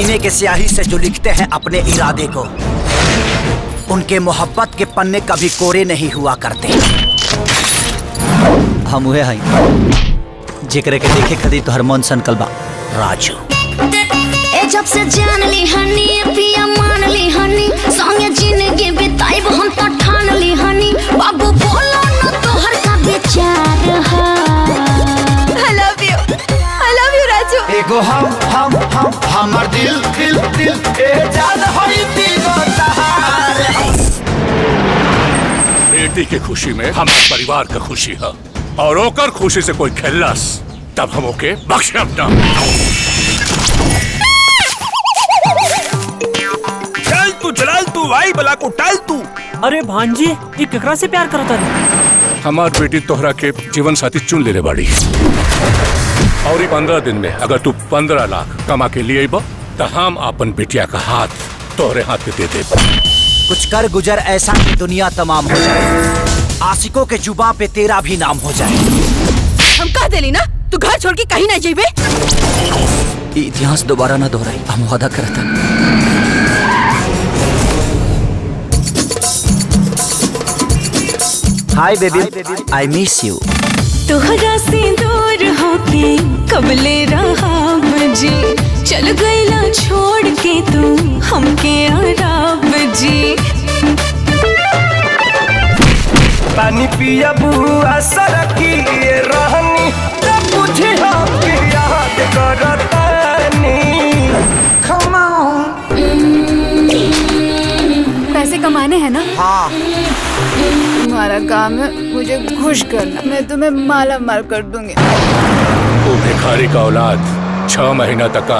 सीने के स्याही से जो लिखते हैं अपने इरादे को, उनके मोहब्बत के पन्ने कभी कोरे नहीं हुआ करते। हम हुए हैं जिक्र के देखे खदी तो हर मन संकल बा राजू। ए जब से जान ली हनी पिया मान ली हनी संगे जिंदगी बिताइब हम तो ठान ली हनी। बाबू बोलो न तोहर का विचार है। I love you Raju. एगो हम हमर दिल दिल दिल ए जान होई तीनों तहार। बेटी की खुशी में हमारे परिवार का खुशी है और ओकर खुशी से कोई खेलस तब हम ओके बख्शब ना। चल तू भाई बला को टाल तू। अरे भांजी ये केकरा से प्यार करता है? हमार बेटी तोहरा के जीवन साथी चुन ले बाड़ी और 15 दिन में अगर तू 15 लाख कमा के लिए तो हम अपन बेटिया का हाथ तोहरे हाथ पे दे दे। कुछ कर गुजर ऐसा कि दुनिया तमाम हो जाए, आशिकों के जुबा पे तेरा भी नाम हो जाए। हम कह देली ना तू घर छोड़ के कहीं नहीं जेबे। इतिहास दोबारा ना दोहराई, हम वादा करता। Hi baby, I miss you. तोहरा से दूर होके कबले रहा जी, चल गईला छोड़ के तू हमके आराम जी। पानी पिया बुआ सरकी रहनी तब मुझे हमके याद करतानी। पैसे कमाने हैं ना? हाँ। तुम्हारा काम है मुझे खुश करना, मैं तुम्हें माला माल कर दूंगी। वो भिखारी का औलाद 6 महीना तक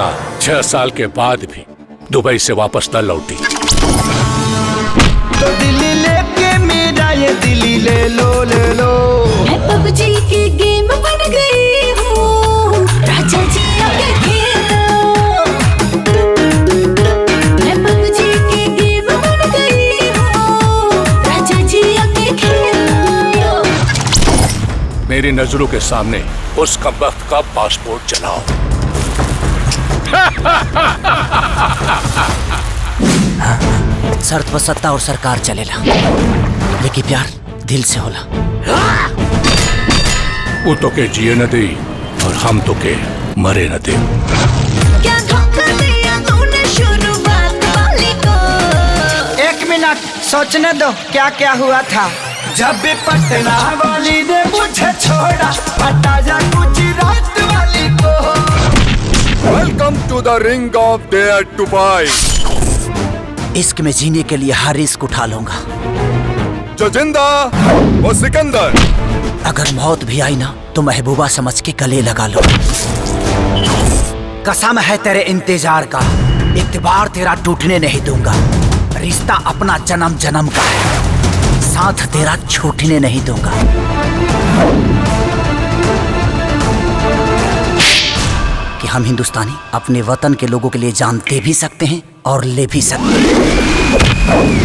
6 साल के बाद भी दुबई से वापस न लौटी। तो दिल्ली लेके मेरा ये दिल्ली ले लो ले लो। मैं पबजी की गेम बन गई हूँ राजा जी आके खेलो। मैं पबजी की गेम बन गई हूँ राजा जी आके खेलो। मेरी नजरों के सामने उस कमबख्त का पासपोर्ट जलाओ। शर्त पर सत्ता और सरकार चलेला, लेकिन प्यार दिल से होला। वो तो के जिए न दे और हम तो के मरे न दे। क्या धोखा दिया तूने शुरुआत वाली को। 1 मिनट सोचने दो क्या क्या हुआ था जब भी पटना वाली ने मुझे छोड़ा, हटा जा गुजरात वाली को। Welcome to the ring of dare to fight. इश्क में जीने के लिए हर रिस्क उठा लूंगा। जो जिंदा वो सिकंदर। अगर मौत भी आई ना तो महबूबा समझ के गले लगा लो। कसम है तेरे इंतजार का, इत्तेबार तेरा टूटने नहीं दूंगा। रिश्ता अपना जन्म जन्म का है, साथ तेरा छूटने नहीं दूंगा। कि हम हिंदुस्तानी अपने वतन के लोगों के लिए जान दे भी सकते हैं और ले भी सकते हैं।